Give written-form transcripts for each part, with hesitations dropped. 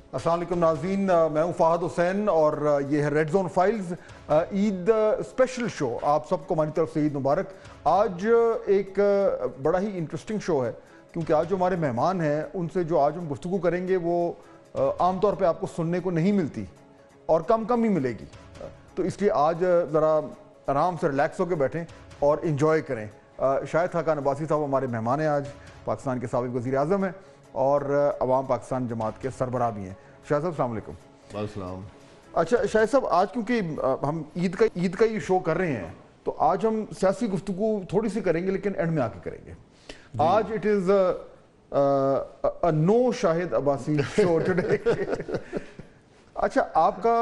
अस्सलाम वालेकुम नाज़रीन, मैं हूं फ़ाहद हुसैन और ये है red zone files Eid special show. आप सबको हमारी तरफ से ईद मुबारक। आज एक बड़ा ही इंटरेस्टिंग शो है क्योंकि आज जो हमारे मेहमान हैं उनसे जो आज हम गुफ्तगू करेंगे वो आमतौर पे आपको सुनने को नहीं मिलती और कम ही मिलेगी। तो इसलिए आज ज़रा आराम से रिलैक्स होकर बैठें और इन्जॉय करें। शाहिद खाकान अब्बासी साहब हमारे मेहमान हैं आज, पाकिस्तान के साबिक़ वज़ीर आज़म हैं और अवाम पाकिस्तान जमात के सरबराह भी हैं। शाहिद साहब अस्सलाम वालेकुम। वालेकुम। अच्छा शाहिद साहब, आज क्योंकि हम ईद का ये शो कर रहे हैं तो आज हम सियासी गुफ्तगू थोड़ी सी करेंगे लेकिन एंड में आके करेंगे। आज it is a no Shahid Abbasi show today. अच्छा, आपका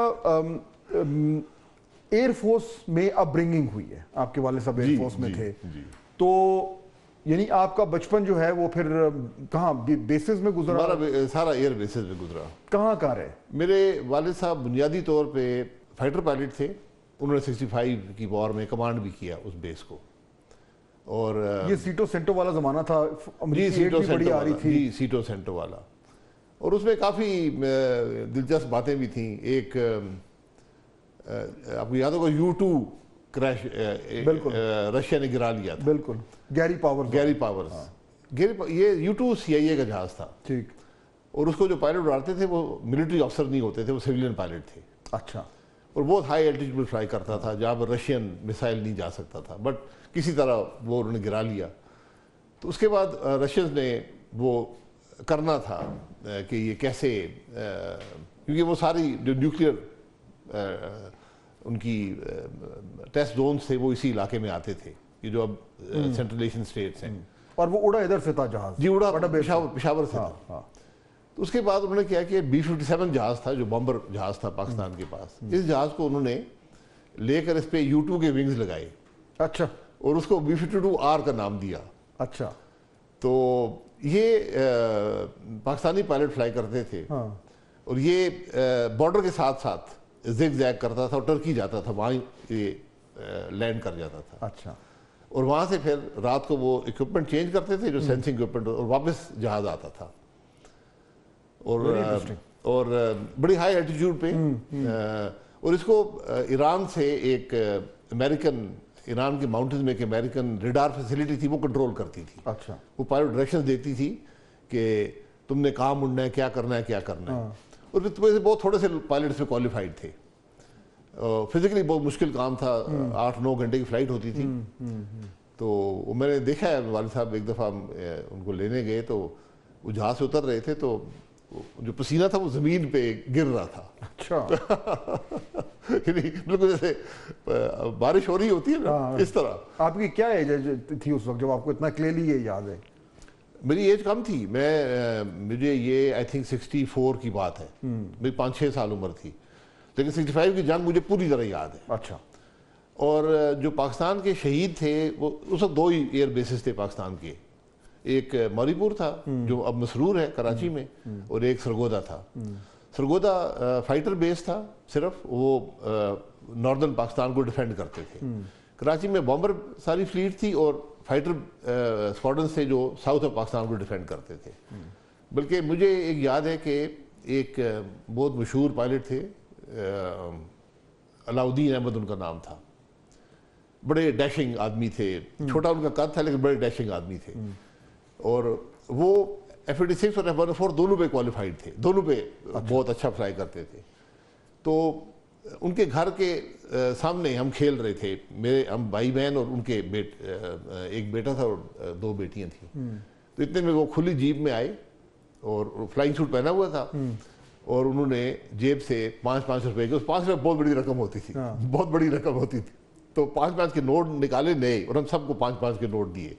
एयरफोर्स में अपब्रिंगिंग हुई है, आपके वाले साहब एयरफोर्स में थे, तो यानी आपका बचपन जो है वो फिर कहाँ बेसिस में गुजरा? हमारा सारा एयर बेसिस में गुजरा। कहाँ रहे? मेरे वालिद साहब बुनियादी तौर पे फाइटर पायलट थे। उन्होंने 65 की वॉर में कमांड भी किया उस बेस को। और ये सीटो सेंटो वाला जमाना था, जी सीटो सेंटो वाला, जी सीटो सेंटो वाला। और उसमें काफ़ी दिलचस्प बातें भी थी। एक आपको याद होगा U2 क्रैश रशिया ने गिरा लिया था। बिल्कुल, गैरी पावर्स। ये U2 CIA का जहाज था। ठीक। और उसको जो पायलट उड़ाते थे वो मिलिट्री अफसर नहीं होते थे, वो सिविलियन पायलट थे। अच्छा। और बहुत हाई एल्टीट्यूड फ्लाई करता था जहाँ पर रशियन मिसाइल नहीं जा सकता था, बट किसी तरह वो उन्होंने गिरा लिया। तो उसके बाद रशियंस ने वो करना था कि ये कैसे, क्योंकि वो सारी जो न्यूक्लियर उनकी टेस्ट जोन्स थे वो इसी इलाके में आते थे, ये जो अब सेंट्रल एशियन स्टेट्स हैं। और वो उड़ा इधर से था जहाज? जी उड़ा पेशावर से था। तो उसके बाद उन्होंने क्या किया, B-57 जहाज था जो बॉम्बर जहाज था पाकिस्तान के पास। इस जहाज को उन्होंने लेकर इस पे U2 के विंग्स लगाए। अच्छा। और उसको B-52R का नाम दिया। अच्छा। तो ये पाकिस्तानी पायलट फ्लाई करते थे। और ये बॉर्डर के साथ साथ जिग जैग करता था और टर्की जाता था, वहाँ ये लैंड कर जाता था। अच्छा। और वहाँ से फिर रात को वो इक्विपमेंट चेंज करते थे जो सेंसिंग इक्विपमेंट, और वापस जहाज आता था। और बड़ी हाई एल्टीट्यूड पे। और इसको ईरान से एक ईरान के माउंटेन्स में एक अमेरिकन रेडार फैसिलिटी थी, वो कंट्रोल करती थी। अच्छा। वो पायलट डायरेक्शंस देती थी कि तुमने कहाँ मुड़ना है, क्या करना है। और फिर बहुत थोड़े से पायलट इसमें क्वालिफाइड थे। फिजिकली बहुत मुश्किल काम था, 8-9 घंटे की फ्लाइट होती थी। तो मैंने देखा है, वालिद साहब एक दफ़ा उनको लेने गए तो वो जहाज से उतर रहे थे तो जो पसीना था वो ज़मीन पे गिर रहा था। अच्छा। बिल्कुल जैसे बारिश हो रही होती है ना, इस तरह। आपकी क्या एज थी उस वक्त जब आपको इतना क्लियरली ये याद है? मेरी एज कम थी, मुझे ये आई थिंक 64 की बात है। मेरी 5-6 साल उम्र थी, लेकिन 65 की जंग मुझे पूरी तरह याद है। अच्छा। और जो पाकिस्तान के शहीद थे वो उस वक्त 2 ही एयर बेसिस थे पाकिस्तान के। एक मौरीपुर था जो अब मसरूर है कराची में, और एक सरगोदा था। सरगोदा फाइटर बेस था सिर्फ, वो नॉर्दर्न पाकिस्तान को डिफेंड करते थे। कराची में बॉम्बर सारी फ्लीट थी और फाइटर स्क्वाड्रन से जो साउथ ऑफ पाकिस्तान को डिफेंड करते थे। बल्कि मुझे एक याद है कि एक बहुत मशहूर पायलट थे, अलाउद्दीन अहमद उनका नाम था। बड़े डैशिंग आदमी थे, छोटा उनका कद था लेकिन बड़े डैशिंग आदमी थे। और वो F-86 और F-104 दोनों पे क्वालिफाइड थे, दोनों पे बहुत अच्छा फ्लाई करते थे। तो उनके घर के सामने हम खेल रहे थे, हम भाई बहन, और उनके एक बेटा था और 2 बेटियां थी। तो इतने में वो खुली जीप में आए और फ्लाइंग सूट पहना हुआ था, और उन्होंने जेब से 5-5 रुपए के, उस 5 रुपये बहुत बड़ी रकम होती थी, बहुत बड़ी रकम होती थी। तो 5-5 के नोट निकाले नए, और हम सबको 5-5 के नोट दिए,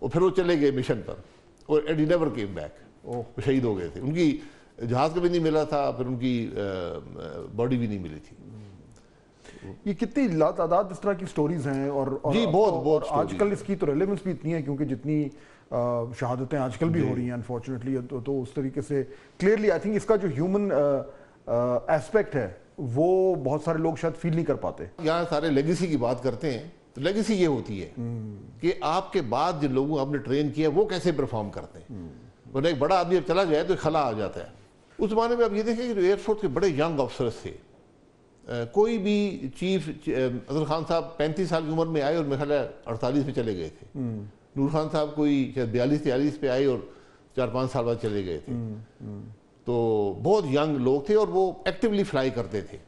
और फिर वो चले गए मिशन पर। और and he never came back, वो शहीद हो गए थे। उनकी जहाज का भी नहीं मिला था, फिर उनकी बॉडी भी नहीं मिली थी। ये कितनी लातादाद इस तरह की स्टोरीज हैं और जी बहुत आजकल इसकी तो रेलेवेंस भी इतनी है क्योंकि जितनी शहादतें आजकल भी हो रही हैं अनफॉर्चुनेटली, तो उस तरीके से क्लियरली आई थिंक इसका जो ह्यूमन एस्पेक्ट है वो बहुत सारे लोग शायद फील नहीं कर पाते। यहाँ सारे लेगेसी की बात करते हैं, तो लेगेसी ये होती है कि आपके बाद जिन लोगों को आपने ट्रेन किया वो कैसे परफॉर्म करते हैं। वरना एक बड़ा आदमी जब चला जाए तो खला आ जाता है, उस जमाने में आप ये देखें कि जो एयरफोर्स के बड़े यंग ऑफिसर्स थे, कोई भी चीफ, अजहर खान साहब 35 साल की उम्र में आए और मेरे ख्याल 48 में चले गए थे। नूर खान साहब कोई 42-43 पे आए और 4-5 साल बाद चले गए थे। तो बहुत यंग लोग थे और वो एक्टिवली फ्लाई करते थे,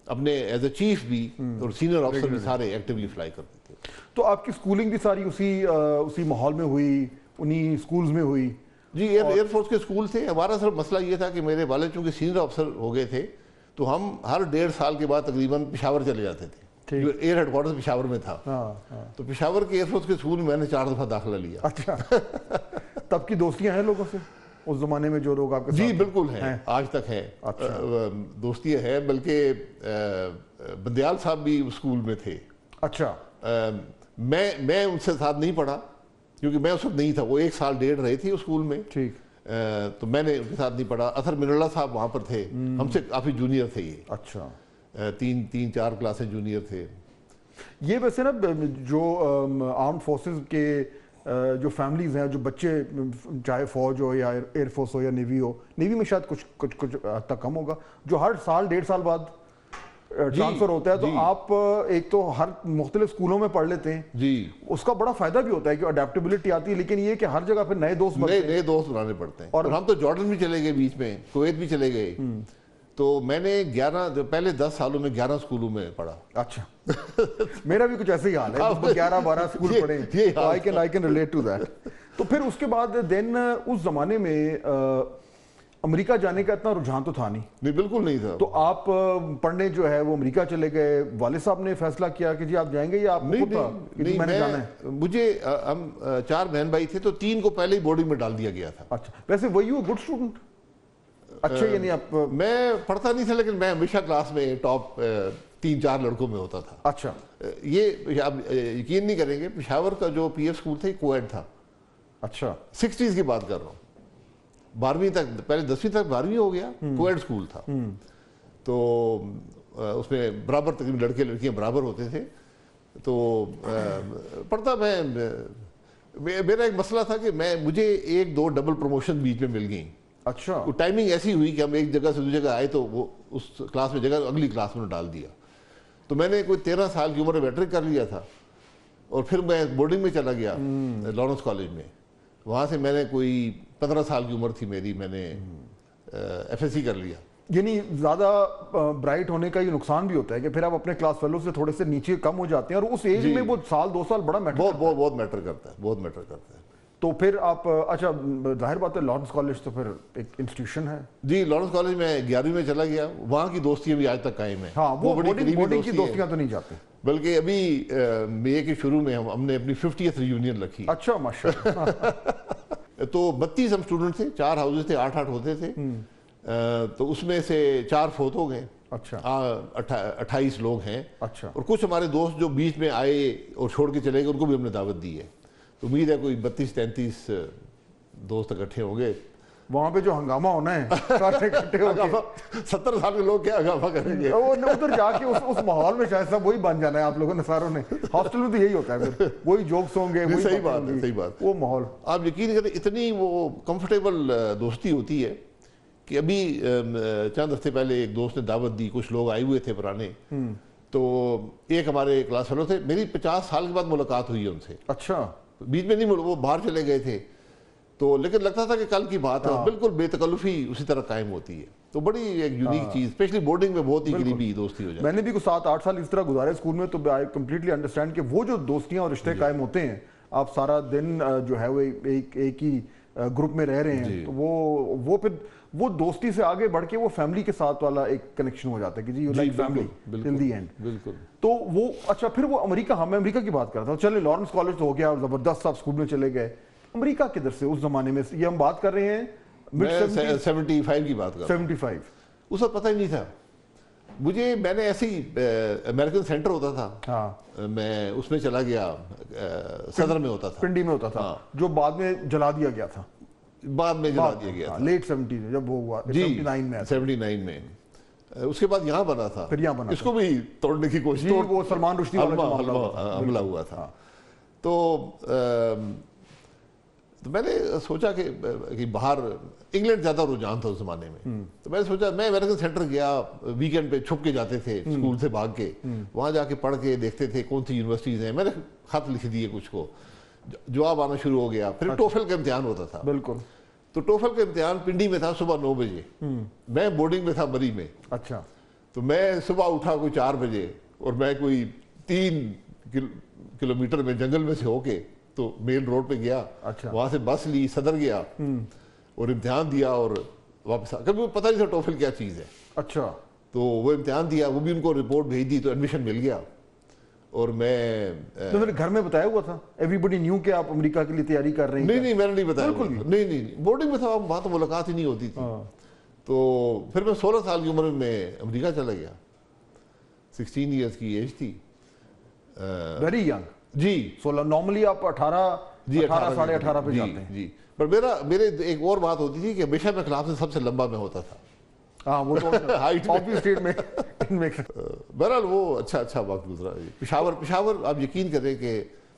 अपने एज ए चीफ भी और सीनियर ऑफिसर भी सारे एक्टिवली फ्लाई करते थे। तो आपकी स्कूलिंग भी सारी उसी माहौल में हुई, उन्हीं स्कूल्स में हुई? जी, एयरफोर्स के स्कूल थे। हमारा सिर्फ मसला ये था कि मेरे वाले चूंकि सीनियर ऑफिसर हो गए थे, तो हम हर 1.5 साल के बाद तकरीबन पेशावर चले जाते थे, जो एयर हेडक्वार्टर पेशावर में था। तो पेशावर के एयरफोर्स के स्कूल में मैंने 4 दफा दाखिला लिया। अच्छा। तब की दोस्तियां हैं लोगों से उस जमाने में, जो लोग आपके जी साथ बिल्कुल है, आज तक है। अच्छा। दोस्तियां है, बल्कि बंदयाल साहब भी स्कूल में थे। अच्छा। मैं उनसे साथ नहीं पढ़ा क्योंकि मैं उस वक्त नहीं था, वो 1 साल 1.5 रहे थे उस स्कूल में। ठीक। तो मैंने उनके साथ नहीं पढ़ा। अथर मिनल्ला साहब वहाँ पर थे, हमसे काफ़ी जूनियर थे ये। अच्छा। 3-4 क्लासें जूनियर थे ये। वैसे ना जो आर्म्ड फोर्सेस के जो फैमिलीज हैं, जो बच्चे, चाहे फौज हो या एयरफोर्स हो या नेवी हो, नेवी में शायद कुछ हद तक कम होगा, जो हर साल 1.5 साल बाद ट्रांसफर होता है, तो आप एक तो हर मुख्तलिफ स्कूलों में पढ़ लेते हैं जी, उसका बड़ा फायदा भी होता है कि अडेप्टेबिलिटी आती है, लेकिन ये कि हर जगह फिर नए दोस्त बनाने पड़ते हैं। और हम तो जॉर्डन भी चले गए, बीच में कुवैत भी चले गए। तो मैंने 11 10 सालों में 11 स्कूलों में पढ़ा। अच्छा। मेरा भी कुछ ऐसे ही हाल है, 11-12 स्कूल पढ़े। I can relate to that. तो फिर उसके बाद देन उस जमाने में अमेरिका जाने का इतना रुझान तो था नहीं? बिल्कुल नहीं था। तो आप पढ़ने जो है वो अमेरिका चले गए, वाले साहब ने फैसला किया कि जी आप जाएंगे, या आप नहीं, मैंने जाना है? मुझे हम 4 बहन भाई थे, तो 3 को पहले ही बोर्डिंग में डाल दिया गया था। अच्छा। वैसे वही हो गुड स्टूडेंट? अच्छा। यानी आप? मैं पढ़ता नहीं था, लेकिन मैं हमेशा क्लास में टॉप 3-4 लड़कों में होता था। अच्छा। ये आप यकीन नहीं करेंगे, पेशावर का जो पीएफ स्कूल था कोएड था। अच्छा। 60s की बात कर रहा हूँ। 12वीं तक, पहले 10वीं तक 12वीं हो गया, कोएड स्कूल था। तो उसमें बराबर तकरीबन लड़के लड़कियां बराबर होते थे। तो पढ़ता मेरा एक मसला था कि मुझे 1-2 डबल प्रमोशन बीच में मिल गई। अच्छा। वो टाइमिंग ऐसी हुई कि हम एक जगह से दूसरी जगह आए, तो वो उस क्लास में जगह अगली क्लास में डाल दिया। तो मैंने कोई 13 साल की उम्र में मैट्रिक कर लिया था, और फिर मैं बोर्डिंग में चला गया लॉरेंस कॉलेज में। वहाँ से मैंने कोई 15 साल की उम्र थी मेरी, मैंने एफएससी कर लिया। यानी ज़्यादा ब्राइट होने का ये नुकसान भी होता है कि फिर आप अपने क्लास फेलो से थोड़े से नीचे कम हो जाते हैं, और उस एज में वो 1-2 साल बड़ा मैटर बहुत मैटर करता है, बहुत मैटर करता है। तो फिर आप, अच्छा, जाहिर बात है लॉरेंस कॉलेज तो फिर एक इंस्टीट्यूशन है। जी, लॉरेंस कॉलेज में 11वीं में चला गया, वहाँ की दोस्तियाँ भी आज तक कायम है। हाँ, वो बोर्डिंग की दोस्तियाँ तो नहीं जाती, बल्कि अभी मई के शुरू में हमने अपनी 50th रियूनियन रखी। अच्छा, माशाल्लाह। तो 32 हम स्टूडेंट थे, 4 हाउसेज थे, 8-8 होते थे। तो उसमें से 4 फोत हो गए। अच्छा। 28 लोग हैं। अच्छा। और कुछ हमारे दोस्त जो बीच में आए और छोड़ के चले गए, उनको भी हमने दावत दी है। तो उम्मीद है कोई 32-33 दोस्त इकट्ठे होंगे। वहाँ पे जो हंगामा होना है सारे इकट्ठे होंगे। 70 साल के लोग क्या हंगामा करेंगे? वो उधर जाके उस माहौल में शायद सब वही बन जाना है आप लोगों ने, सारों ने। हॉस्टल में तो यही होता है, फिर वही जोक्स होंगे, वही। सही बात है, सही बात। वो माहौल आप यकीन करें, इतनी वो कंफर्टेबल दोस्ती होती है कि अभी चंद हफ्ते पहले एक दोस्त ने दावत दी, कुछ लोग आए हुए थे पुराने। तो एक हमारे क्लास फेलो थे, मेरी 50 साल के बाद मुलाकात हुई है उनसे। अच्छा। बीच में नहीं, वो बाहर चले गए थे, तो लेकिन लगता था कि कल की बात है। बिल्कुल बेतकल्लुफी उसी तरह कायम होती है। तो बड़ी एक यूनिक चीज, स्पेशली बोर्डिंग में बहुत ही करीबी दोस्ती हो जाती है। मैंने भी कुछ 7-8 साल इस तरह गुजारे स्कूल में, तो आई कंप्लीटली अंडरस्टैंड कि वो जो दोस्तियां और रिश्ते कायम होते हैं, आप सारा दिन जो है वो एक ही ग्रुप में रह रहे हैं, तो वो फिर वो दोस्ती से आगे बढ़ के वो फैमिली के साथ वाला एक कनेक्शन हो जाता है कि जी you like family till the end. बिल्कुल। तो वो, अच्छा, फिर वो अमेरिका, हाँ मैं अमेरिका की बात कर रहा था। चले लॉरेंस कॉलेज तो हो गया और जबरदस्त आप स्कूल में चले गए। अमेरिका किधर से उस जमाने में, ये हम बात कर रहे हैं मिड 75 की बात कर रहा हूं। 75। उस वक्त पता ही नहीं था मुझे। मैंने ऐसे ही अमेरिकन सेंटर होता था, हाँ, मैं उसमें चला गया, सदर में होता था, पिंडी में होता था। हाँ। जो बाद में जला दिया गया था, बाद में जला दिया गया था, लेट 70 जब वो हुआ, 79 में। उसके बाद यहाँ बना था, फिर यहाँ बना, इसको भी तोड़ने की कोशिश, वो सलमान रुश्दी वाला हमला हुआ था। तो तो मैंने सोचा कि बाहर इंग्लैंड ज़्यादा रुझान था उस ज़माने में, तो मैंने सोचा मैं अमेरिकन सेंटर गया, वीकेंड पे छुप के जाते थे स्कूल से भाग के, वहाँ जाके पढ़ के देखते थे कौन सी यूनिवर्सिटीज़ हैं, मैंने खत लिख दिए कुछ को, जवाब आना शुरू हो गया। फिर टोफल का इम्तिहान होता था। बिल्कुल। तो टोफल का इम्तिहान पिंडी में था सुबह 9 बजे, मैं बोर्डिंग में था मरी में। अच्छा। तो मैं सुबह उठा कोई 4 बजे और मैं कोई 3 किलोमीटर में जंगल में से होके तो मेन रोड पे गया। अच्छा। वहां से बस ली, सदर गया और इम्तिहान दिया और वापस आ, कभी पता नहीं था टोफल क्या चीज़ है। अच्छा। तो वो इम्तिहान दिया, वो भी उनको रिपोर्ट भेज दी, तो एडमिशन मिल गया। और मैं तो मेरे घर में बताया हुआ था, एवरीबडी न्यू कि आप अमेरिका के लिए तैयारी कर रहे हैं? नहीं, मैंने नहीं बताया। बिल्कुल भी नहीं, बोर्डिंग में था, वहाँ तो मुलाकात ही नहीं होती थी। तो फिर मैं 16 साल की उम्र में अमेरिका चला गया, 16 ईयर्स की एज थी। वेरी यंग जी। 16। नॉर्मली आप 18 साढ़े 18 पे जाते हैं। जी। पर मेरे एक और बात होती थी कि हमेशा मैं क्लास में सबसे लंबा मैं होता था। हाँ, वो तो हाइट ऑब्वियस स्टेट में बहरहाल वो अच्छा वक्त गुजरा। पेशावर आप यकीन करें कि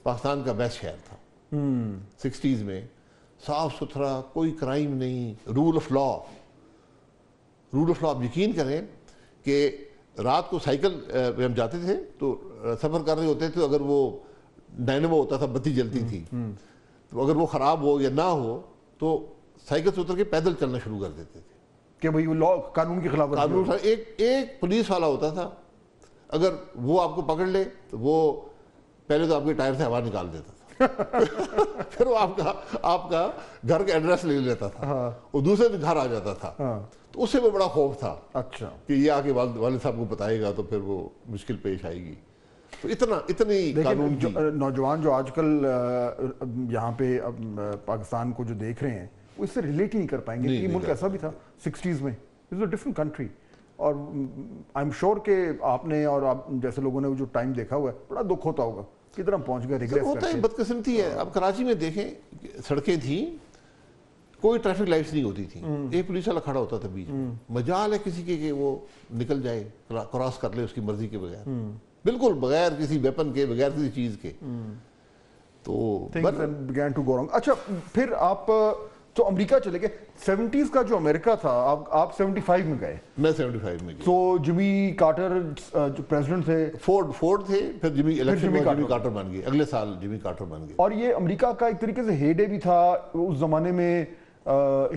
पाकिस्तान का बेस्ट शहर था 60s में, साफ सुथरा, कोई क्राइम नहीं, रूल ऑफ लॉ। आप यकीन करें कि रात को साइकिल पे हम जाते थे तो सफ़र कर रहे होते थे, अगर वो डायनेमो होता था, बत्ती जलती थी, तो अगर वो ख़राब हो या ना हो तो साइकिल से उतर के पैदल चलना शुरू कर देते थे कि भाई वो लॉ कानून के खिलाफ। कानून एक पुलिस वाला होता था, अगर वो आपको पकड़ ले तो वो पहले तो आपके टायर से हवा निकाल देता था फिर वो आपका घर का एड्रेस ले लेता था। हाँ। वो दूसरे दिन घर आ जाता था। हाँ। तो उससे भी बड़ा खौफ था। अच्छा। कि ये आके वालिद साहब को बताएगा तो फिर वो मुश्किल पेश आएगी। तो इतनी कानून की नौजवान जो आजकल यहाँ पे पाकिस्तान को जो देख रहे हैं वो इससे रिलेट ही नहीं कर पाएंगे। ये मुल्क ऐसा भी था 60s में, इट्स अ डिफरेंट कंट्री। और आई एम श्योर कि आपने और आप जैसे लोगों ने वो जो टाइम देखा हुआ है, बड़ा दुख होता होगा किधर हम पहुंच गए। रिग्रेस होता है, बदकिस्मती है। अब कराची में देखें, सड़कें थी, कोई ट्रैफिक लाइट्स नहीं होती थी, एक पुलिस वाला खड़ा होता था बीच में, मजाल है किसी के कि वो निकल जाए, क्रॉस कर ले उसकी मर्जी के बगैर, बिल्कुल बगैर किसी वेपन के, बगैर किसी चीज के। तो began to go wrong। अच्छा, फिर आप तो अमेरिका चले गए। 70s का जो अमेरिका था, आप 75 में गए। मैं 75 में गया। तो जिमी कार्टर जो प्रेसिडेंट थे, फोर्ड थे, फिर जिमी कार्टर बन गए, अगले साल जिमी कार्टर बन गए। और ये अमेरिका का एक तरीके से हेडे भी था उस जमाने में।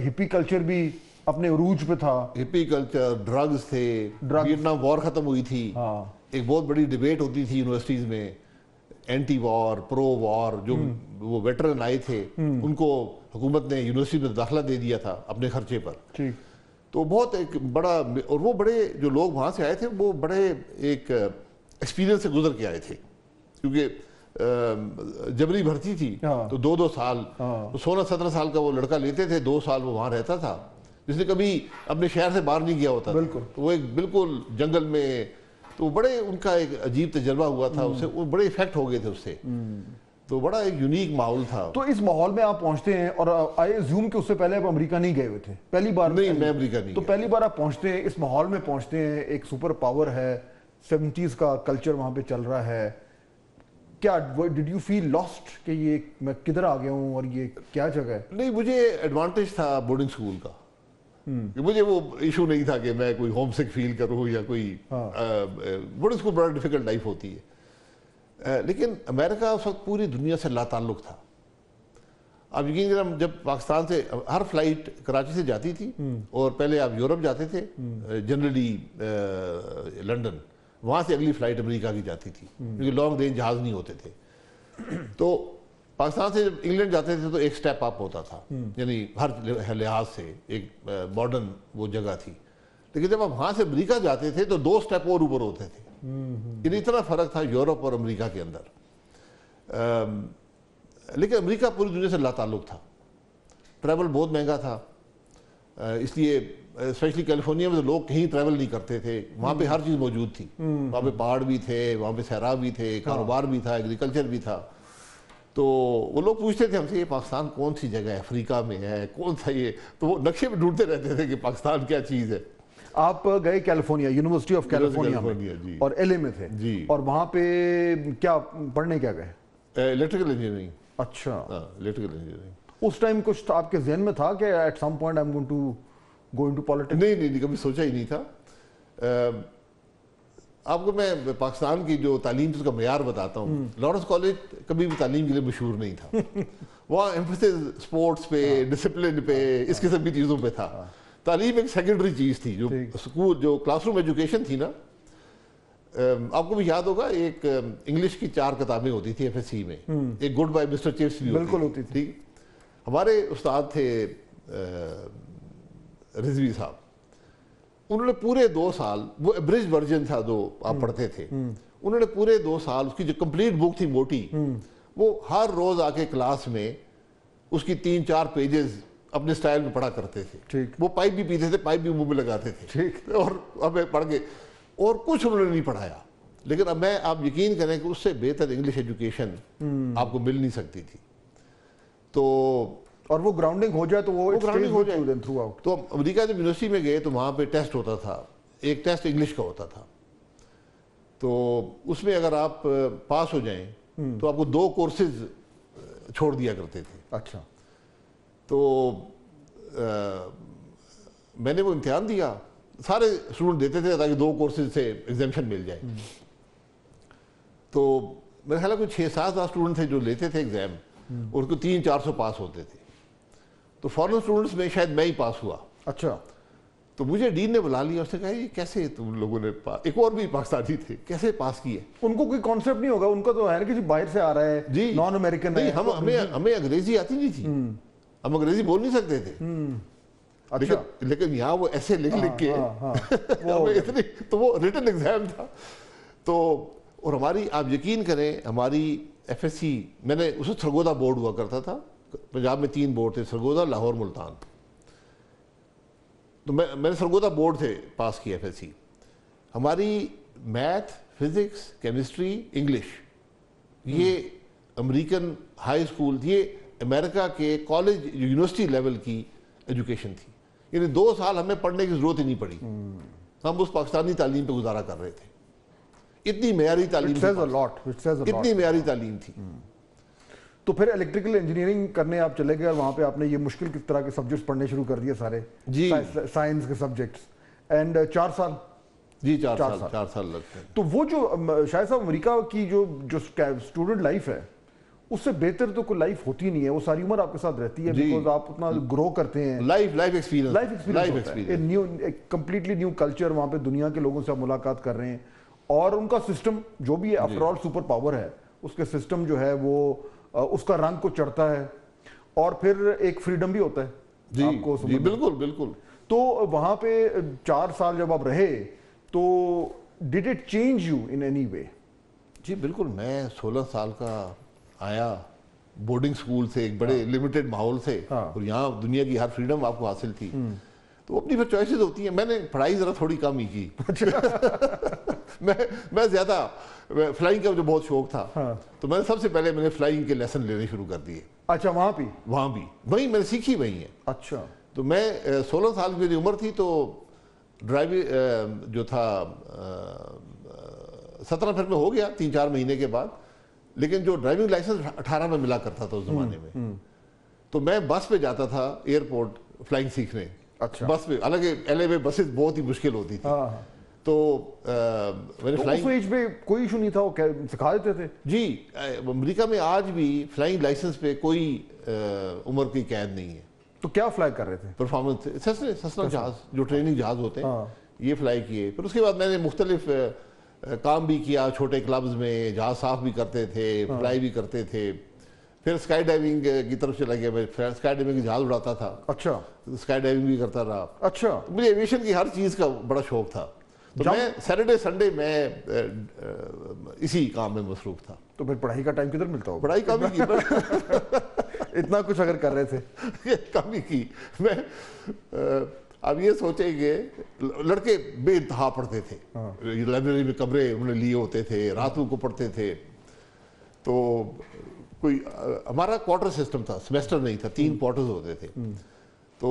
हिप्पी कल्चर भी अपने उरूज पे था। हिप्पी कल्चर, ड्रग्स थे, वियतनाम वॉर खत्म हुई थी। हाँ। एक बहुत बड़ी डिबेट होती थी यूनिवर्सिटीज में, एंटी वॉर, प्रो वॉर। जो वो वेटरन आए थे उनको हुकूमत ने यूनिवर्सिटी में दाखिला दे दिया था अपने खर्चे पर। ठीक। तो बहुत एक बड़ा, और वो बड़े जो लोग वहाँ से आए थे वो बड़े एक एक्सपीरियंस से गुजर के आए थे, क्योंकि जबरी भर्ती थी। हाँ। तो 2-2 साल। हाँ। तो 16-17 साल का वो लड़का लेते थे, 2 साल वो वहाँ रहता था, जिसने कभी अपने शहर से बाहर नहीं गया होता। बिल्कुल। तो वो एक बिल्कुल जंगल में, तो बड़े उनका एक अजीब तजर्बा हुआ था उससे, वो बड़े इफेक्ट हो गए थे उससे। तो बड़ा एक यूनिक माहौल था। तो इस माहौल में आप पहुंचते हैं, और आई अज्यूम कि उससे पहले आप अमेरिका नहीं गए हुए थे, पहली बार? नहीं, मैं अमेरिका नहीं। तो पहली बार आप पहुंचते हैं, इस माहौल में पहुंचते हैं, एक सुपर पावर है, 70s का कल्चर वहां पे चल रहा है। क्या डिड यू फील लॉस्ट कि ये मैं किधर आ गया हूँ और ये क्या जगह है? नहीं, मुझे एडवांटेज था बोर्डिंग स्कूल का। मुझे वो इशू नहीं था कि मैं कोई होम सिक फील करूँ या कोई। बोर्डिंग स्कूल बड़ा डिफिकल्ट लाइफ होती है। लेकिन अमेरिका उस वक्त पूरी दुनिया से लाताल्लुक था। आप यकीन करें, जब पाकिस्तान से हर फ्लाइट कराची से जाती थी, और पहले आप यूरोप जाते थे, जनरली लंदन, वहाँ से अगली फ्लाइट अमेरिका की जाती थी, क्योंकि लॉन्ग रेंज जहाज नहीं होते थे। तो पाकिस्तान से जब इंग्लैंड जाते थे तो एक स्टेप अप होता था, यानी हर लिहाज से एक मॉडर्न वो जगह थी। लेकिन जब आप वहाँ से अमेरिका जाते थे तो 2 स्टेप और ऊपर होते थे। यानी इतना फर्क था यूरोप और अमेरिका के अंदर। लेकिन अमेरिका पूरी दुनिया से लाताल्लुक था, ट्रैवल बहुत महंगा था, इसलिए स्पेशली कैलिफोर्निया में तो लोग कहीं ट्रैवल नहीं करते थे। वहाँ पे हर चीज़ मौजूद थी, वहाँ पे पहाड़ भी थे, वहाँ पे सहरा भी थे, कारोबार भी था, एग्रीकल्चर भी था। तो वो लोग पूछते थे हमसे, ये पाकिस्तान कौन सी जगह है, अफ्रीका में है, कौन सा ये? तो वो नक्शे में ढूंढते रहते थे कि पाकिस्तान क्या चीज़ है। आप गए कैलिफोर्निया, यूनिवर्सिटी ऑफ कैलिफोर्निया में, और एलए में थे जी। और वहाँ पे क्या पढ़ने क्या गए? Electrical engineering. अच्छा। Electrical engineering. उस टाइम कुछ आपके जहन में था कि at some point I am going to go into politics? नहीं, कभी सोचा ही नहीं था। आपको मैं पाकिस्तान की जो तालीम उसका मेयार बताता हूँ। लॉरेंस कॉलेज कभी भी तालीम के लिए मशहूर नहीं था। वहाँ एम्फेसिस स्पोर्ट्स पे, डिसिप्लिन पे, इस किस्म की चीज़ों पे था। तालीम एक सेकेंडरी चीज़ थी। जो स्कूल, जो क्लासरूम एजुकेशन थी ना, आपको भी याद होगा, एक इंग्लिश की 4 किताबें होती थी एफएससी में। एक गुड बाय मिस्टर चिप्स भी बिल्कुल होती थी। ठीक, हमारे उस्ताद थे रिजवी साहब, उन्होंने पूरे 2 साल, वो एब्रिज वर्जन था जो आप पढ़ते थे, उन्होंने पूरे 2 साल उसकी जो कंप्लीट बुक थी मोटी, वो हर रोज आके क्लास में उसकी 3-4 पेजेस अपने स्टाइल में पढ़ा करते थे। ठीक। वो पाइप भी पीते थे, पाइप भी मुंह में लगाते थे। ठीक। और हमें पढ़ के, और कुछ उन्होंने नहीं पढ़ाया, लेकिन अब मैं, आप यकीन करें कि उससे बेहतर इंग्लिश एजुकेशन आपको मिल नहीं सकती थी। तो और वो ग्राउंडिंग हो जाए तो वो ग्राउंडिंग हो जाए थ्रू आउट। तो अमेरिका जब यूनिवर्सिटी में गए तो वहाँ पे टेस्ट होता था, एक टेस्ट इंग्लिश का होता था। तो उसमें अगर आप पास हो जाएं तो आपको 2 कोर्सेज छोड़ दिया करते थे। अच्छा। तो मैंने वो इम्तिहान दिया, सारे स्टूडेंट देते थे ताकि 2 कोर्सेज से एग्जामिशन मिल जाए। तो मेरे ख्याल में 6-7 स्टूडेंट थे जो लेते थे एग्जाम, और उसको 300-400 पास होते थे। तो फॉरेन स्टूडेंट्स में शायद मैं ही पास हुआ। अच्छा। तो मुझे डीन ने बुला लिया, उसने कहा ये कैसे तुम लोगों ने एक और भी पाकिस्तानी थे, कैसे पास किए? उनको कोई कॉन्सेप्ट नहीं होगा, उनका तो है ना कि बाहर से आ रहा है जी, नॉन अमेरिकन है। हमें अंग्रेजी आती नहीं थी, हम अंग्रेजी बोल नहीं सकते थे। अच्छा। लेकिन यहाँ वो ऐसे लिख के हमें इतनी, तो वो रिटन एग्जाम था। तो और हमारी, आप यकीन करें, हमारी एफएससी, मैंने उसमें सरगोदा बोर्ड हुआ करता था, पंजाब में 3 बोर्ड थे, सरगोदा, लाहौर, मुल्तान। तो मैंने सरगोदा बोर्ड से पास किया एफएससी। हमारी मैथ, फिजिक्स, केमिस्ट्री, इंग्लिश, ये अमेरिकन हाई स्कूल, ये अमेरिका के कॉलेज यूनिवर्सिटी लेवल की एजुकेशन थी। यानी 2 साल हमें पढ़ने की जरूरत ही नहीं पड़ी, हम उस पाकिस्तानी तालीम पे गुजारा कर रहे थे। इतनी मेयारी तालीम, इतनी मेयारी तालीम थी। तो फिर इलेक्ट्रिकल इंजीनियरिंग करने आप चले गए और वहाँ पे आपने ये मुश्किल किस तरह के सब्जेक्ट्स पढ़ने शुरू कर दिए, सारे जी, साइंस के सब्जेक्ट्स। एंड 4 साल जी, 4 साल लगते हैं। तो वो जो शायद साहब अमेरिका की जो स्टूडेंट लाइफ है, उससे बेहतर तो कोई लाइफ होती नहीं है। वो सारी उम्र आपके साथ रहती है, बिकॉज आप उतना ग्रो करते हैं। Life experience, completely new culture, वहाँ पे दुनिया के लोगों से आप मुलाकात कर रहे हैं, और उनका सिस्टम जो भी है, आफ्टर ऑल सुपर पावर है, उसके सिस्टम जो है वो उसका रंग को चढ़ता है, और फिर एक फ्रीडम भी होता है जी, आपको। जी, बिल्कुल। तो वहाँ पे 4 साल जब आप रहे, तो did it change you in any way? जी बिल्कुल। मैं 16 साल का आया बोर्डिंग स्कूल से, एक बड़े लिमिटेड माहौल से, और यहाँ दुनिया की हर फ्रीडम आपको हासिल थी। तो अपनी फिर चॉइसेस होती हैं। मैंने पढ़ाई जरा थोड़ी कम ही की। मैं ज्यादा, फ्लाइंग का मुझे बहुत शौक था। तो मैंने सबसे पहले मैंने फ्लाइंग के लेसन लेने शुरू कर दिए। अच्छा, वहाँ भी वहीं मैंने सीखी, वहीं है। अच्छा। तो मैं 16 साल की मेरी उम्र थी, तो ड्राइविंग जो था 17 फिर में हो गया 3-4 महीने के बाद। लेकिन जो ड्राइविंग लाइसेंस 18 में मिला करता था उस जमाने में। तो मैं बस पे जाता था एयरपोर्ट फ्लाइंग सीखने। अच्छा। बस पे, हालांकि एलए में बसेस बहुत ही मुश्किल होती थी। तो मैंने तो फ्लाइंग, उस एज पे कोई इशू नहीं था, वो सिखा देते थे? जी, अमेरिका में आज भी फ्लाइंग लाइसेंस पे कोई उम्र की कैद नहीं है। तो क्या फ्लाई कर रहे थे? परफॉर्मेंस ससना जहाज, जो ट्रेनिंग जहाज होते हैं, ये फ्लाई किए। फिर उसके बाद मैंने मुख्तलिफ काम भी किया, छोटे क्लब्स में जहाज साफ भी करते थे, फ्लाई भी करते थे। फिर स्काई डाइविंग की तरफ चला गया, मैं स्काई डाइविंग की जहाज उड़ाता था। अच्छा। स्काई डाइविंग भी करता रहा। अच्छा। तो मुझे एविएशन की हर चीज़ का बड़ा शौक था। तो मैं सैटरडे संडे में इसी काम में मसरूफ था। तो फिर पढ़ाई का टाइम किधर मिलता होगा? पढ़ाई कम ही की। इतना कुछ अगर कर रहे थे। कम ही की। मैं अब ये सोचेंगे, लड़के बेइंतहा पढ़ते थे। लाइब्रेरी में कमरे उन्होंने लिए होते थे, रातों को पढ़ते थे। तो कोई हमारा क्वार्टर सिस्टम था, सेमेस्टर नहीं था, 3 क्वार्टर्स होते थे। तो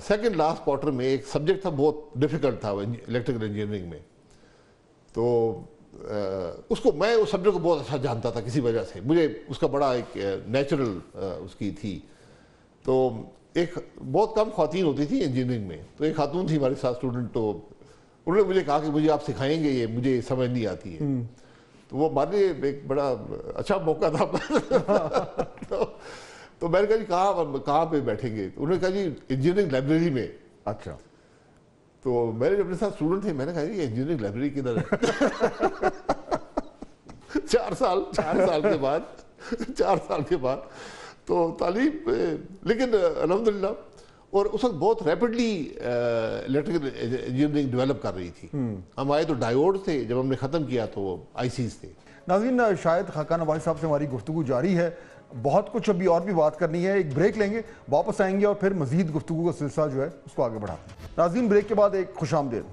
सेकंड लास्ट क्वार्टर में एक सब्जेक्ट था बहुत डिफिकल्ट था इलेक्ट्रिकल इंजीनियरिंग में। तो उसको मैं उस सब्जेक्ट को बहुत अच्छा जानता था किसी वजह से, मुझे उसका बड़ा एक नेचुरल उसकी थी। तो एक बहुत कम ख्वातीन होती थी इंजीनियरिंग में, तो एक खातून थी हमारे साथ स्टूडेंट, तो उन्होंने मुझे कहा कि मुझे आप सिखाएंगे, ये मुझे समझ नहीं आती है। तो वो हमारे लिए एक बड़ा अच्छा मौका था। तो मैंने कहा जी कहाँ पे बैठेंगे? उन्होंने कहा जी इंजीनियरिंग लाइब्रेरी में। अच्छा। तो मेरे जो अपने साथ स्टूडेंट थे, मैंने कहा जी इंजीनियरिंग लाइब्रेरी किधर है? 4 साल के बाद तो तालीम, लेकिन अल्हम्दुलिल्लाह, और उस वक्त बहुत रैपिडली इलेक्ट्रिकल इंजीनियरिंग डेवलप कर रही थी। हम आए तो डायोड थे, जब हमने ख़त्म किया तो आईसीज थे। नाज़रीन, शायद खाकान अब्बासी साहब से हमारी गुफ्तगू जारी है, बहुत कुछ अभी और भी बात करनी है। एक ब्रेक लेंगे, वापस आएंगे और फिर मजीद गुफ्तगू का सिलसिला जो है उसको आगे बढ़ाते हैं। नाज़रीन, ब्रेक के बाद एक खुशामदीद।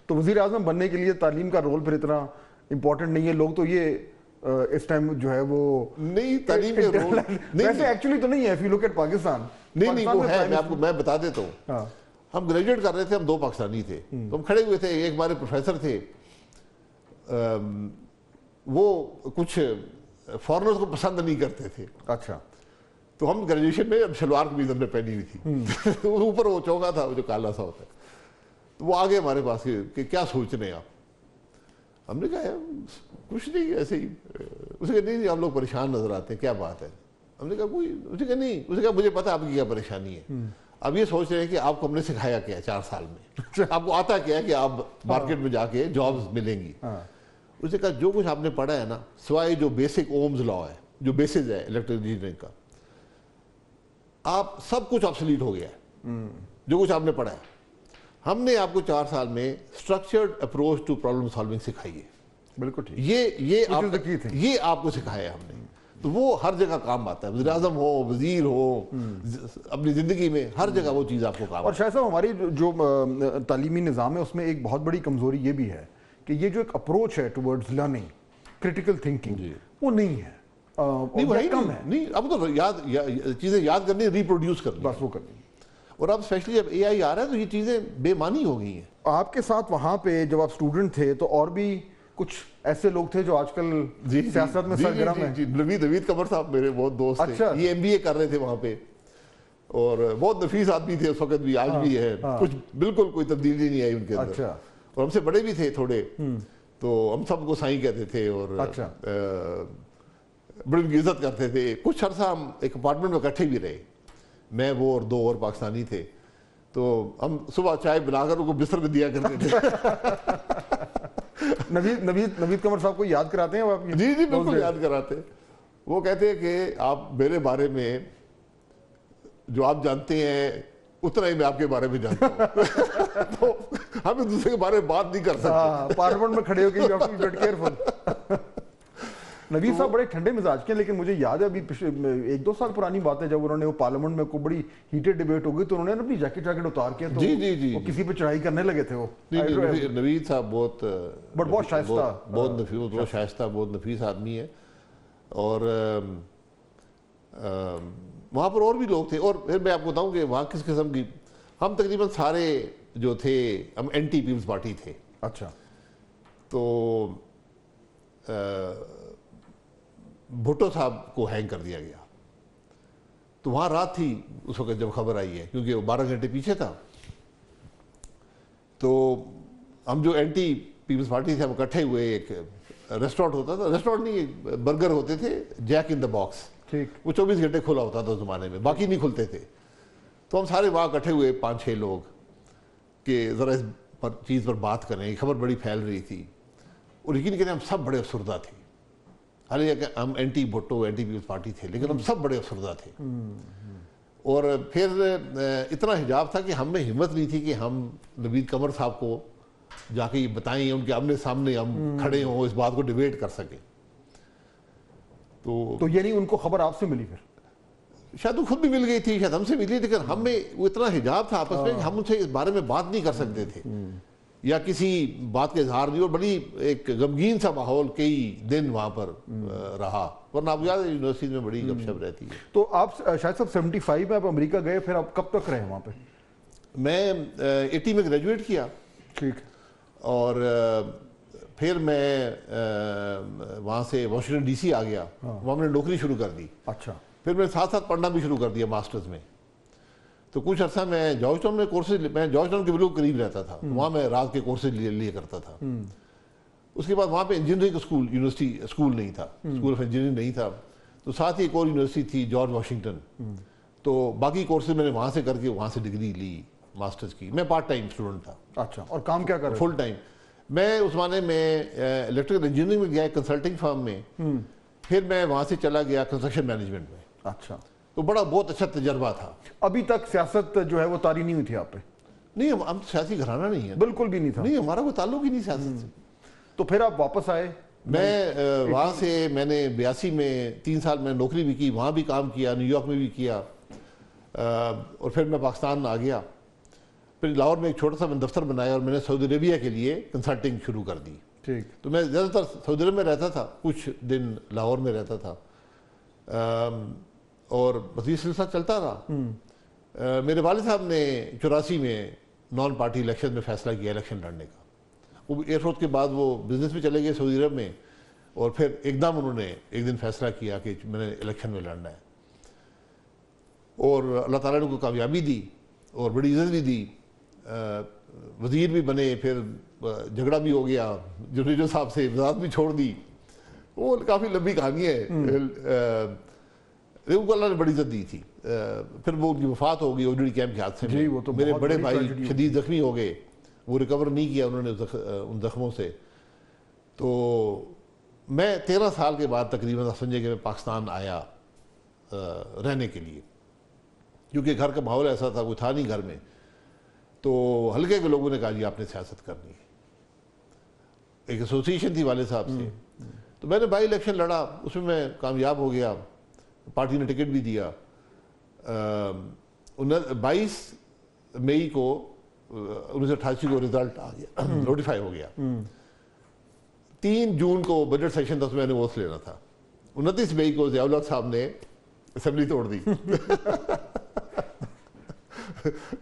तो वज़ीर आज़म बनने के लिए तालीम का रोल फिर इतना इम्पोर्टेंट नहीं है। लोग तो ये इस टाइम जो है वो नहीं, तालीम के रोल वैसे एक्चुअली तो नहीं है। If you look at Pakistan, नहीं वो है। मैं बता देता हूँ। हम ग्रेजुएट कर रहे थे, हम 2 पाकिस्तानी थे, तो हम खड़े हुए थे। एक हमारे प्रोफेसर थे, वो कुछ फॉरेनर्स को पसंद नहीं करते थे। अच्छा। तो हम ग्रेजुएशन में अब शलवार कमीज हमने पहनी हुई थी, ऊपर वो चौका था जो काला सा होता है। तो वो आगे हमारे पास कि क्या सोच रहे हैं आप? हमने कहा कुछ नहीं, ऐसे ही। उसे कहा नहीं आप लोग परेशान नजर आते हैं, क्या बात है? हमने कहा कोई, उसे कहा नहीं, उसे कहा मुझे पता है आपकी क्या परेशानी है। अब ये सोच रहे हैं कि आपको हमने सिखाया क्या है 4 साल में, आपको आता क्या है कि आप मार्केट में जाके जॉब्स मिलेंगी। उसे कहा जो कुछ आपने पढ़ा है ना, सिवाय जो बेसिक ओम्स लॉ है, जो बेसिस है इलेक्ट्रिकल इंजीनियरिंग का, आप सब कुछ ऑब्सोलीट हो गया है जो कुछ आपने पढ़ा है। हमने आपको 4 साल में structured approach to problem solving सिखाई है। बिल्कुल ठीक। ये आपको सिखाया हमने। तो वो हर जगह काम आता है, वज़ीर-ए-आज़म हो, वजीर हो, अपनी जिंदगी में हर जगह वो चीज़ आपको काम। और शायद साहब, हमारी जो तालीमी निज़ाम है उसमें एक बहुत बड़ी कमजोरी ये भी है कि ये जो एक अप्रोच है टुवर्ड्स लर्निंग, क्रिटिकल थिंकिंग, वो नहीं है। नहीं, वो कम है। नहीं, अब तो चीज़ें याद करनी, रिप्रोड्यूस करनी, बस वो करनी। और अब स्पेशली जब एआई आ रहा है तो ये चीज़ें बेमानी हो गई हैं। आपके साथ वहाँ पे जब आप स्टूडेंट थे तो और भी कुछ ऐसे लोग थे जो आजकल सियासत में सरगर्म हैं? नवीद कमर साहब मेरे बहुत दोस्त थे। ये एमबीए कर रहे थे वहाँ पे, और बहुत नफीस आदमी थे उस वक्त भी, आज भी है। कुछ बिल्कुल कोई तब्दीली नहीं आई उनके अंदर। और हमसे बड़े भी थे थोड़े, तो हम सबको साईं कहते थे और बड़ी उनकी इज्जत करते थे। कुछ अर्सा हम एक अपार्टमेंट में इकट्ठे भी रहे, मैं, वो और 2 और पाकिस्तानी थे। तो हम सुबह चाय बनाकर उनको बिस्तर में दिया करते थे। नवीद कमर साहब को याद कराते हैं आप? जी बिल्कुल याद कराते हैं। वो कहते हैं कि आप मेरे बारे में जो आप जानते हैं उतना ही मैं आपके बारे में जानता हूँ। तो हम एक दूसरे के बारे में बात नहीं कर सकते। पार्लियामेंट में खड़े होकर केयरफुल। नवीद साहब बड़े ठंडे मिजाज के, लेकिन मुझे याद है अभी 1-2 साल पुरानी बात है, जब उन्होंने वो पार्लियामेंट में कोई बड़ी हीटेड डिबेट हो गई तो उन्होंने अपनी जैकेट उतार के तो जी वो किसी पे चढ़ाई करने लगे थे। वो नवीद साहब बहुत शाइस्ता, बहुत नफीस आदमी है। और वहाँ पर और भी लोग थे। और फिर मैं आपको बताऊँ कि वहाँ किस किस्म की, हम तकरीबन सारे जो थे हम एंटी पीपल्स पार्टी थे। अच्छा। तो भुट्टो साहब को हैंग कर दिया गया, तो वहाँ रात थी उस वक्त जब खबर आई है, क्योंकि वो 12 घंटे पीछे था। तो हम जो एंटी पीपल्स पार्टी थे हम इकट्ठे हुए, एक रेस्टोरेंट होता था, रेस्टोरेंट नहीं, बर्गर होते थे, जैक इन द बॉक्स, ठीक, वो 24 घंटे खुला होता था उस ज़माने में, बाकी नहीं खुलते थे। तो हम सारे वहाँ इकट्ठे हुए 5-6 लोग कि ज़रा इस चीज़ पर बात करें। खबर बड़ी फैल रही थी और यकीन करें हम सब बड़े अफसरदा थे। हालांकि हम एंटी भुट्टो, एंटी पीपल्स पार्टी थे, लेकिन हम सब बड़े अफसरदा थे। और फिर इतना हिजाब था कि हम में हिम्मत नहीं थी कि हम नवीद कमर साहब को जाके ये बताएं, उनके आमने सामने हम खड़े हों, इस बात को डिबेट कर सकें। तो ये नहीं, उनको खबर आपसे मिली? फिर शायद वो खुद भी मिल गई थी, शायद हमसे मिली, लेकिन हम में वो इतना हिजाब था आपस में कि हम उनसे इस बारे में बात नहीं कर सकते थे या किसी बात के इजहार नहीं। और बड़ी एक गमगीन सा माहौल कई दिन वहाँ पर रहा, वरना आप याद है यूनिवर्सिटी में बड़ी गपशप रहती है। तो आप शायद सब 75 में आप अमेरिका गए, फिर आप कब तक रहे वहाँ पे? मैं 80 में ग्रेजुएट किया, ठीक, और फिर मैं वहाँ से वाशिंगटन डीसी आ गया, वहाँ मैंने नौकरी शुरू कर दी। अच्छा। फिर मैंने साथ साथ पढ़ना भी शुरू कर दिया मास्टर्स में। तो कुछ अर्सा मैं जॉर्जटाउन में कोर्सेज, मैं जॉर्जटाउन के बिल्कुल करीब रहता था, वहाँ मैं रात के कोर्सेज लिए करता था। उसके बाद वहाँ पे इंजीनियरिंग स्कूल, यूनिवर्सिटी स्कूल नहीं था, स्कूल ऑफ इंजीनियरिंग नहीं था, तो साथ ही एक और यूनिवर्सिटी थी जॉर्ज वाशिंगटन। तो बाकी कोर्सेज मैंने वहाँ से करके वहाँ से डिग्री ली मास्टर्स की। मैं पार्ट टाइम स्टूडेंट था। अच्छा, और काम क्या कर रहे थे? Full time. मैं उस माने में इलेक्ट्रिकल इंजीनियरिंग में गया कंसल्टिंग फर्म में, फिर मैं वहाँ से चला गया कंस्ट्रक्शन मैनेजमेंट में। अच्छा, तो बड़ा बहुत अच्छा तजर्बा था। अभी तक सियासत जो है वो तारी नहीं हुई थी आप पे? नहीं, हम सियासी घराना नहीं है, बिल्कुल भी नहीं था। नहीं, हमारा कोई ताल्लुक ही नहीं सियासत से। तो फिर आप वापस आए? मैं वहाँ से मैंने 82 में 3 साल मैं नौकरी भी की, वहाँ भी काम किया, न्यूयॉर्क में भी किया, और फिर मैं पाकिस्तान आ गया। फिर लाहौर में एक छोटा सा मैंने दफ्तर बनाया और मैंने सऊदी अरेबिया के लिए कंसल्टिंग शुरू कर दी। ठीक। तो मैं ज़्यादातर सऊदी अरब में रहता था, कुछ दिन लाहौर में रहता था, और बस ये सिलसिला चलता रहा। मेरे वालिद साहब ने 84 में नॉन पार्टी इलेक्शन में फैसला किया इलेक्शन लड़ने का। वो एयरफोर्स के बाद वो बिजनेस में चले गए सऊदी अरब में, और फिर एकदम उन्होंने एक दिन फैसला किया कि मैंने इलेक्शन में लड़ना है, और अल्लाह ताला ने उनको कामयाबी दी और बड़ी इज्जत भी दी। वज़ीर भी बने, फिर झगड़ा भी हो गया, जुनेजो साहब से वजारत भी छोड़ दी। वो काफ़ी लंबी कहानी है। उनको अल्लाह ने बड़ी इज्जत दी थी। फिर वो उनकी वफात हो गई ओडीडी कैंप के हादसे में। वो तो मेरे बड़े भाई शदीद जख्मी हो गए, वो रिकवर नहीं किया उन्होंने उन जख्मों से। तो मैं 13 साल के बाद तकरीबन समझे कि मैं पाकिस्तान आया रहने के लिए, क्योंकि घर का माहौल ऐसा था, कोई था नहीं घर में। तो हल्के के लोगों ने कहा जी आपने सियासत करनी है, एक एसोसिएशन थी वाले साहब से। तो मैंने बाई इलेक्शन लड़ा, उसमें मैं कामयाब हो गया, पार्टी ने टिकट भी दिया। 22 मई को 1988 को रिजल्ट आ गया, नोटिफाई हो गया। 3 जून को बजट सेशन था, उसमें मैंने वोट लेना था। 29 मई को ज़िया उल हक साहब ने असेंबली तोड़ दी।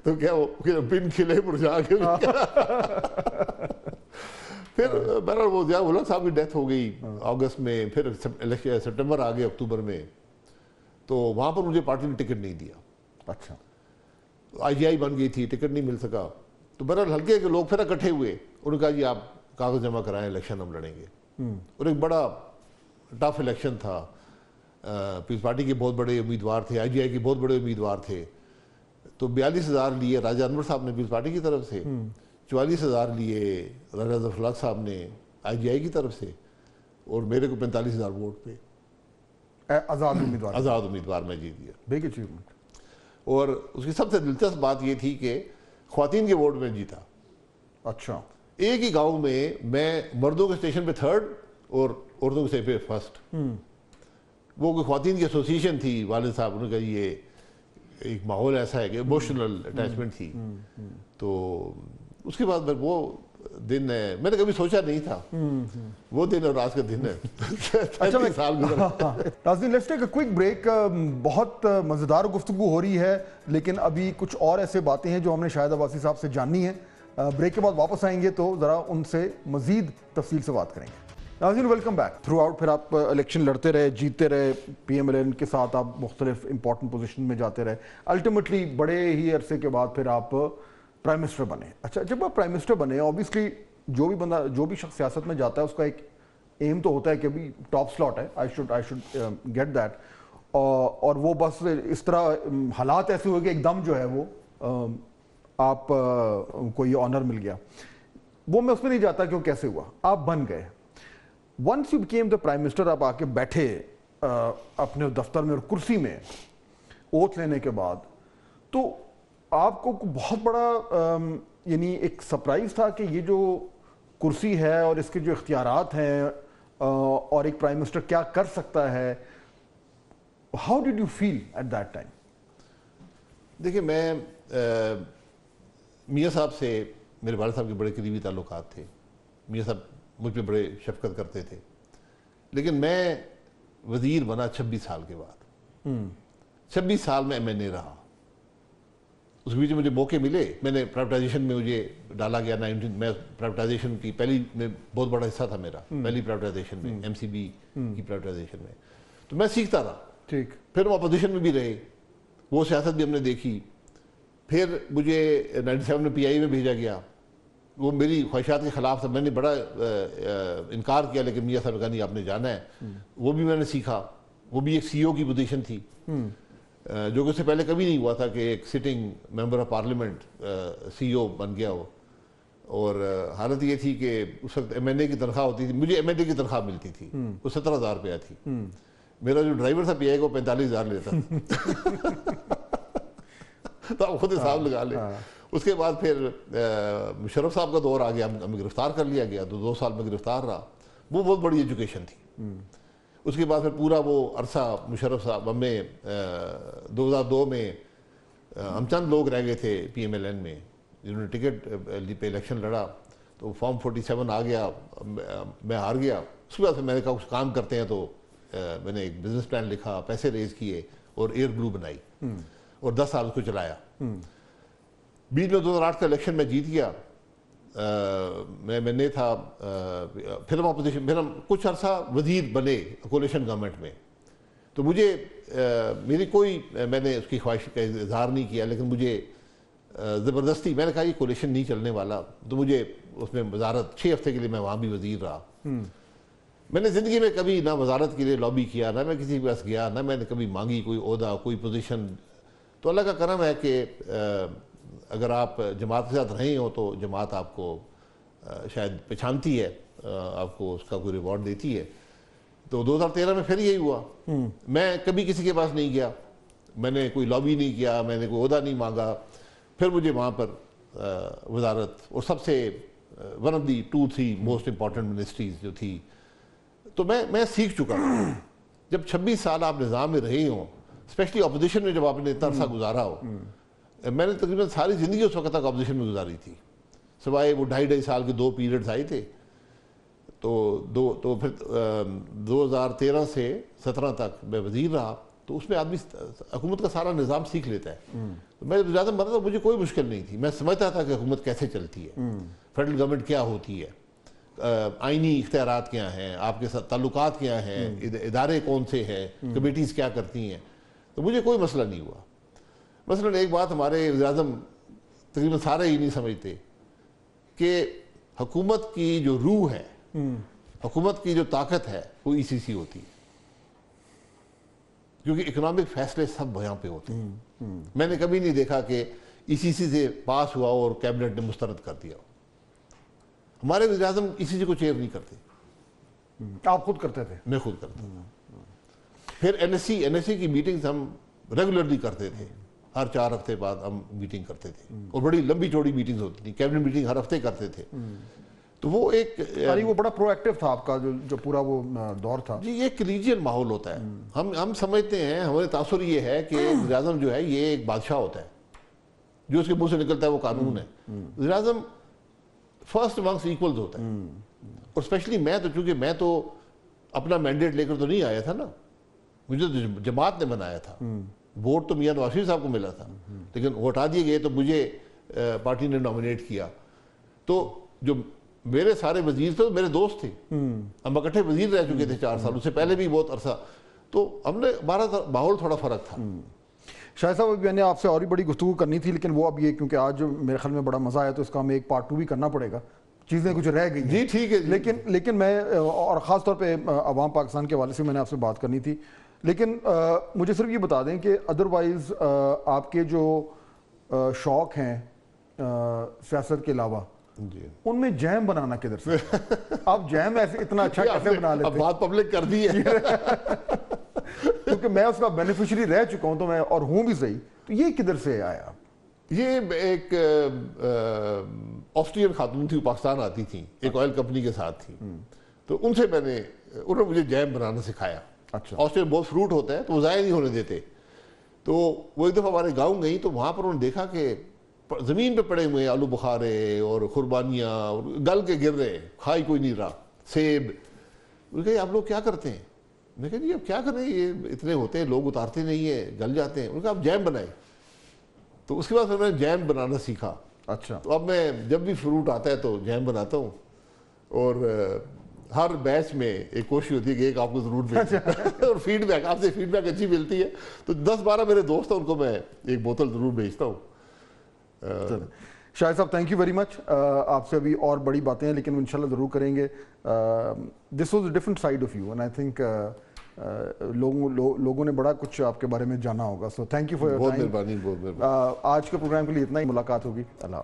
तो क्या वो बिन खिले मुरझा के फिर बहरहाल वो ज़िया उल हक साहब की डेथ हो गई अगस्त में, फिर सितंबर आ गए, अक्टूबर में। तो वहाँ पर मुझे पार्टी ने टिकट नहीं दिया। अच्छा। IGI बन गई थी, टिकट नहीं मिल सका। तो बहरहाल हल्के के लोग फिर इकट्ठे हुए, उन्होंने कहा जी आप कागज़ जमा कराएं, इलेक्शन हम लड़ेंगे। और एक बड़ा टफ इलेक्शन था। पीपल्स पार्टी के बहुत बड़े उम्मीदवार थे, IGI के बहुत बड़े उम्मीदवार थे। तो 42,000 लिए राजा अनवर साहब ने पीपल्स पार्टी की तरफ से, 44,000 लिए राजा जफर साहब ने IGI की तरफ से, और मेरे को 45,000 वोट पे आज़ाद उम्मीदवार मैं जीत गया। Big achievement. और उसकी सबसे दिलचस्प बात ये थी कि ख्वातीन के वोट में जीता। अच्छा। एक ही गांव में मैं मर्दों के स्टेशन पे 3rd और औरतों के स्टेशन पे 1st। वो कोई ख्वातीन की एसोसिएशन थी, वालिद साहब उन्होंने कहा ये एक माहौल ऐसा है कि इमोशनल अटैचमेंट थी। तो उसके बाद फिर वो दिन है, मैंने कभी सोचा नहीं था वो दिन और आज का दिन है। अच्छा, साल नाज़रीन, let's take a quick break. बहुत मज़ेदार गुफ्तगू हो रही है, लेकिन अभी कुछ और ऐसे बातें हैं जो हमने शाहिद अब्बासी साहब से जाननी है। ब्रेक के बाद वापस आएंगे तो ज़रा उनसे मज़ीद तफसील से बात करेंगे। नाज़रीन, वेलकम बैक। थ्रू आउट फिर आप इलेक्शन लड़ते रहे, जीतते रहे, PMLN के साथ आप मुख्तलिफ इंपॉर्टेंट पोजीशन में जाते रहे। अल्टीमेटली बड़े ही अरसे के बाद फिर आप प्राइम मिनिस्टर बने। अच्छा, जब आप प्राइम मिनिस्टर बने, ऑब्वियसली जो भी शख्स सियासत में जाता है उसका एक एम तो होता है कि अभी टॉप स्लॉट है, आई शुड गेट दैट, और वो बस इस तरह हालात ऐसे हुए कि एकदम जो है वो आप को ये ऑनर मिल गया। वो मैं उसमें नहीं जाता कि वो कैसे हुआ, आप बन गए। Once you became the prime minister, आप आके बैठे अपने दफ्तर में और कुर्सी में ओथ लेने के बाद, तो आपको बहुत बड़ा यानी एक सरप्राइज था कि ये जो कुर्सी है और इसके जो इख्तियारात हैं और एक प्राइम मिनिस्टर क्या कर सकता है। How did you feel at that time? देखिए, मैं मियाँ साहब से, मेरे वालिद साहब के बड़े करीबी ताल्लुकात थे। मियाँ साहब मुझ पर बड़े शफकत करते थे, लेकिन मैं वज़ीर बना 26 साल के बाद। 26 साल में MNA रहा। उस बीच मुझे मौके मिले, मैंने प्राइवेटाइजेशन में मुझे डाला गया 19 में प्राइवेटाइजेशन की पहली में बहुत बड़ा हिस्सा था मेरा पहली प्राइवेटाइजेशन में एमसीबी की प्राइवेटाइजेशन में। तो मैं सीखता रहा। ठीक। फिर हम अपोजिशन में भी रहे, वो सियासत भी हमने देखी। फिर मुझे 97 में पीआई में भेजा गया, वो मेरी ख्वाहिशात के खिलाफ था। मैंने बड़ा इनकार किया, लेकिन मियाँ साहब ने कहा नहीं आपने जाना है। वो भी मैंने सीखा। वो भी एक सीईओ की पोजीशन थी, जो कि उससे पहले कभी नहीं हुआ था कि एक sitting member of parliament CEO बन गया हो। और हालत ये थी कि उस वक्त एमएनए की तनख्वाह होती थी, मुझे एमएनए की तनख्वाह मिलती थी, वो 17,000 रुपया थी। मेरा जो ड्राइवर था पीआई को 45,000 लेता तो आप खुद हिसाब लगा ले। उसके बाद फिर मुशर्रफ साहब का दौर आ गया, हमें गिरफ्तार कर लिया गया, तो 2 साल में गिरफ्तार रहा। वो बहुत बड़ी एजुकेशन थी। उसके बाद फिर पूरा वो अरसा मुशर्रफ साहब हमें 2002 में हम चंद लोग रह गए थे पीएमएलएन में जिन्होंने टिकट पे इलेक्शन लड़ा, तो फॉर्म 47 आ गया, मैं हार गया। उसके बाद फिर मैंने कहा कुछ काम करते हैं, तो मैंने एक बिजनेस प्लान लिखा, पैसे रेज किए और एयर ब्लू बनाई और 10 साल उसको चलाया। बीच में 2008 का इलेक्शन में जीत गया। मैंने था फिर हम अपोजिशन, फिर हम कुछ अरसा वजीर बने कोलिशन गवर्नमेंट में। तो मुझे मेरी कोई मैंने उसकी ख्वाहिश का इजहार नहीं किया, लेकिन मुझे ज़बरदस्ती मैंने कहा ये कोलिशन नहीं चलने वाला, तो मुझे उसमें वजारत 6 हफ्ते के लिए मैं वहाँ भी वजीर रहा। मैंने ज़िंदगी में कभी ना वजारत के लिए लॉबी किया, ना मैं किसी के पास गया, ना मैंने कभी मांगी कोई ओहदा कोई पोजीशन। तो अल्लाह का करम है कि अगर आप जमात के साथ रहे हो तो जमात आपको शायद पहचानती है, आपको उसका कोई रिवॉर्ड देती है। तो 2013 में फिर यही हुआ। मैं कभी किसी के पास नहीं गया, मैंने कोई लॉबी नहीं किया, मैंने कोई ओहदा नहीं मांगा। फिर मुझे वहाँ पर वजारत और सबसे one of the 2-3 most important ministries जो थी, तो मैं सीख चुका था। जब 26 साल आप निज़ाम में रहे हों, स्पेशली अपोजिशन में जब आपने इतना अरसा गुजारा हो, मैंने तकरीबन सारी ज़िंदगी उस वक्त तक अपोजिशन में गुजारी थी, सिवाय वो 2.5 साल के 2 पीरियड्स आए थे। तो फिर 2013 से 17 तक मैं वजीर रहा, तो उसमें आदमी हुकूमत का सारा निज़ाम सीख लेता है। तो मैं ज़्यादा मरता तो मुझे कोई मुश्किल नहीं थी, मैं समझता था कि हुकूमत कैसे चलती है, फेडरल गवर्नमेंट क्या होती है, आइनी इख्तियारात क्या हैं, आपके साथ ताल्लुकात क्या हैं, इदारे कौन से हैं, कमेटीज़ क्या करती हैं। तो मुझे कोई मसला नहीं हुआ। मसलन एक बात हमारे वज़ीर-ए-आज़म तकरीबन सारे ही नहीं समझते कि हुकूमत की जो रूह है, हुकूमत की जो ताकत है, वो ईसीसी होती है, क्योंकि इकोनॉमिक फैसले सब यहाँ पे होते हैं। मैंने कभी नहीं देखा कि ईसीसी से पास हुआ और कैबिनेट ने मुस्तरद कर दिया। हमारे वज़ीर-ए-आज़म ईसीसी को चेयर नहीं करते। आप खुद करते थे? मैं खुद करता था। फिर एनएससी की मीटिंग्स हम रेगुलरली करते थे, हर 4 हफ्ते बाद हम मीटिंग करते थे, और बड़ी लंबी चौड़ी मीटिंग्स होती थी, कैबिनेट मीटिंग हर हफ्ते करते थे। तो वो एक वो बड़ा प्रोएक्टिव था आपका जो पूरा वो दौर था। जी, ये कलीजियन माहौल होता है। हम समझते हैं, हमारे तासुर ये है कि वज़ीर-ए-आज़म जो है ये एक बादशाह होता है, जो उसके मुंह से निकलता है वो कानून है। वज़ीर-ए-आज़म फर्स्ट अमंग्स इक्वल्स होता है। और स्पेशली चूंकि मैं तो अपना मैंडेट लेकर तो नहीं आया था ना, मुझे तो जमात ने बनाया था। वोट तो मियां नवाज शरीफ साहब को मिला था, लेकिन वो हटा दिए गए, तो मुझे पार्टी ने नॉमिनेट किया। तो जो मेरे सारे वजीर थे मेरे दोस्त थे, हम इकट्ठे वजीर रह चुके थे 4 साल, उससे पहले भी बहुत अरसा। तो हमने हमारा माहौल थोड़ा फर्क था। शायद साहब मैंने आपसे और भी बड़ी गुफ्तगू करनी थी, लेकिन वो अब ये क्योंकि आज मेरे ख्याल में बड़ा मज़ा आया, तो इसका हमें एक पार्ट 2 भी करना पड़ेगा, चीज़ें कुछ रह गई। जी ठीक है। लेकिन मैं और ख़ास तौर पे अवाम पाकिस्तान के हवाले से मैंने आपसे बात करनी थी, लेकिन मुझे सिर्फ ये बता दें कि अदरवाइज़ आपके जो शौक़ हैं सियासत के अलावा, उनमें जैम बनाना किधर से? आप जैम ऐसे इतना अच्छा कैसे बना लेते? अब बात पब्लिक कर दी है क्योंकि मैं उसका बेनिफिशियरी रह चुका हूं, तो मैं और हूं भी सही, तो ये किधर से आया? ये एक ऑस्ट्रियन खातून थी, पाकिस्तान आती थी, एक ऑयल कंपनी के साथ थी, तो उनसे उन्होंने मुझे जैम बनाना सिखाया। अच्छा। ऑस्ट्रिया में बहुत फ्रूट होता है, तो वो ज़ाया नहीं होने देते। तो वो एक दफ़ा हमारे गाँव गई, तो वहाँ पर उन्होंने देखा कि ज़मीन पे पड़े हुए आलू बुखारे और कुर्बानियाँ और गल के गिर रहे, खाई कोई नहीं रहा, सेब। उन्होंने कहा आप लोग क्या करते हैं? मैं कहा जी अब क्या करें, ये इतने होते हैं, लोग उतारते नहीं है, गल जाते हैं। उन्होंने कहा आप जैम बनाए। तो उसके बाद फिर मैंने जैम बनाना सीखा, अच्छा। तो अब मैं जब भी फ्रूट आता है तो जैम बनाता हूँ, और हर बैच में एक कोशिश होती है कि एक आपको जरूर भेजना और फीडबैक, आपसे फीडबैक अच्छी मिलती है तो 10-12 मेरे दोस्त हैं उनको मैं एक बोतल जरूर भेजता हूँ। शाहिद साहब थैंक यू वेरी मच। आपसे अभी और बड़ी बातें हैं लेकिन इंशाल्लाह ज़रूर करेंगे। This was a different side of you and I think लोगों ने बड़ा कुछ आपके बारे में जाना होगा। So thank you for your time. बहुत मेहरबानी। आज के प्रोग्राम के लिए इतना ही, मुलाकात होगी। अल्लाह।